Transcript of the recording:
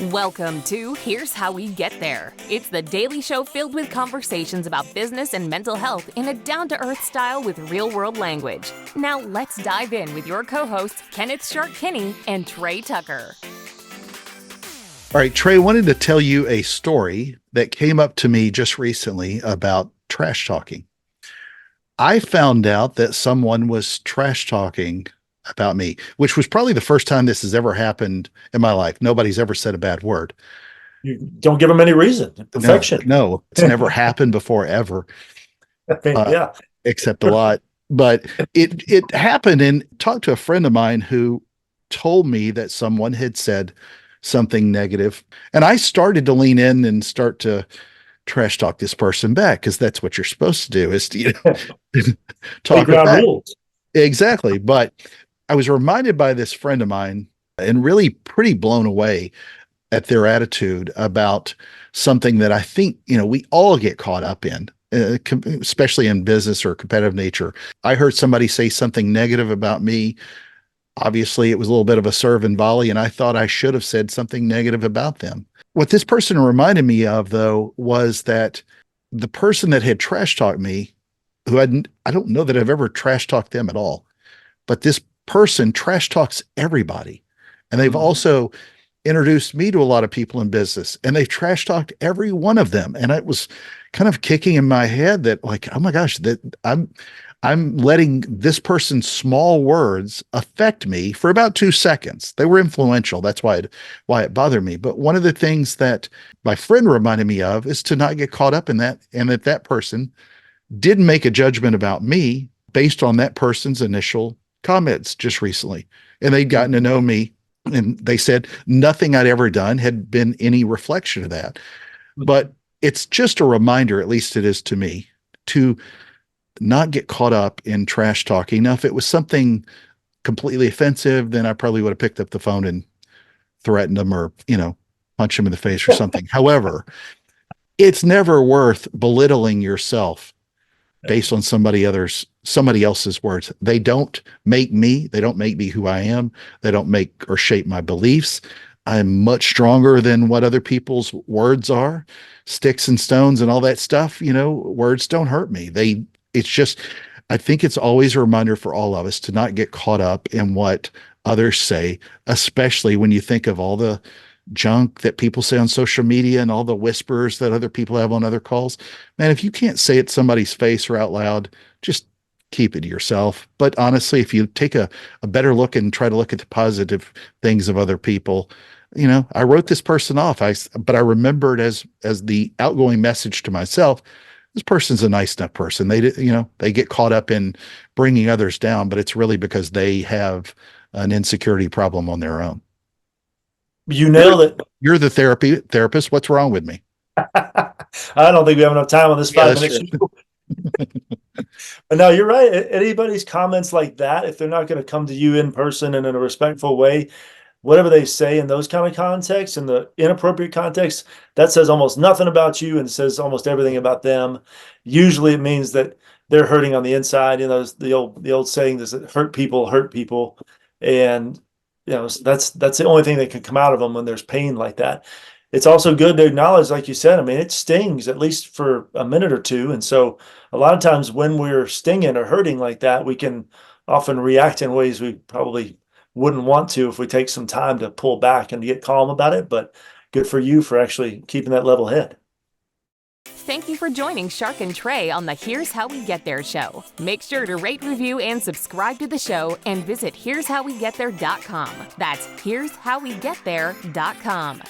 Welcome to Here's How We Get There. It's the daily show filled with conversations about business and mental health in a down-to-earth style with real-world language. Now let's dive in with your co-hosts, Kenneth Shark Kinney and Trey Tucker. All right, Trey, wanted to tell you a story that came up to me just recently about trash talking. I found out that someone was trash talking about me, which was probably the first time this has ever happened in my life. Nobody's ever said a bad word. You don't give them any reason. Perfection. No, it's never happened before, ever. Yeah. Except a lot. But it happened, and talked to a friend of mine who told me that someone had said something negative. And I started to lean in and start to trash talk this person back, because that's what you're supposed to do, is to talk back. Rules. Exactly. But I was reminded by this friend of mine, and really pretty blown away at their attitude about something that I think, we all get caught up in, especially in business or competitive nature. I heard somebody say something negative about me. Obviously, it was a little bit of a serve and volley, and I thought I should have said something negative about them. What this person reminded me of, though, was that the person that had trash talked me, I don't know that I've ever trash talked them at all, but this person trash talks everybody. And they've also introduced me to a lot of people in business, and they've trash talked every one of them. And it was kind of kicking in my head that, like, oh my gosh, that I'm letting this person's small words affect me for about 2 seconds. They were influential. That's why it bothered me. But one of the things that my friend reminded me of is to not get caught up in that, and that person didn't make a judgment about me based on that person's initial comments just recently. And they'd gotten to know me, and they said nothing I'd ever done had been any reflection of that. But it's just a reminder, at least it is to me, to not get caught up in trash talking. Now, if it was something completely offensive, then I probably would have picked up the phone and threatened them, or, punch them in the face or something. However, it's never worth belittling yourself based on somebody else's words. They don't make me who I am. They don't make or shape my beliefs. I'm much stronger than what other people's words are. Sticks and stones and all that stuff, words don't hurt me. I think it's always a reminder for all of us to not get caught up in what others say, especially when you think of all the junk that people say on social media and all the whispers that other people have on other calls. Man, if you can't say it to somebody's face or out loud, just keep it to yourself. But honestly, if you take a better look and try to look at the positive things of other people, I wrote this person off. But I remembered as the outgoing message to myself, this person's a nice enough person. They get caught up in bringing others down, but it's really because they have an insecurity problem on their own. You nailed it. You're the therapist. What's wrong with me? I don't think we have enough time on this 5 minutes. But no, you're right. Anybody's comments like that, if they're not going to come to you in person and in a respectful way, whatever they say in those kind of contexts, in the inappropriate context, that says almost nothing about you and says almost everything about them. Usually it means that they're hurting on the inside. The old saying is that hurt people. And that's the only thing that can come out of them when there's pain like that. It's also good to acknowledge, like you said, it stings at least for a minute or two. And so a lot of times when we're stinging or hurting like that, we can often react in ways we probably wouldn't want to if we take some time to pull back and to get calm about it. But good for you for actually keeping that level head. Thank you for joining Shark and Trey on the Here's How We Get There show. Make sure to rate, review, and subscribe to the show, and visit here'showwegetthere.com. That's here'showwegetthere.com.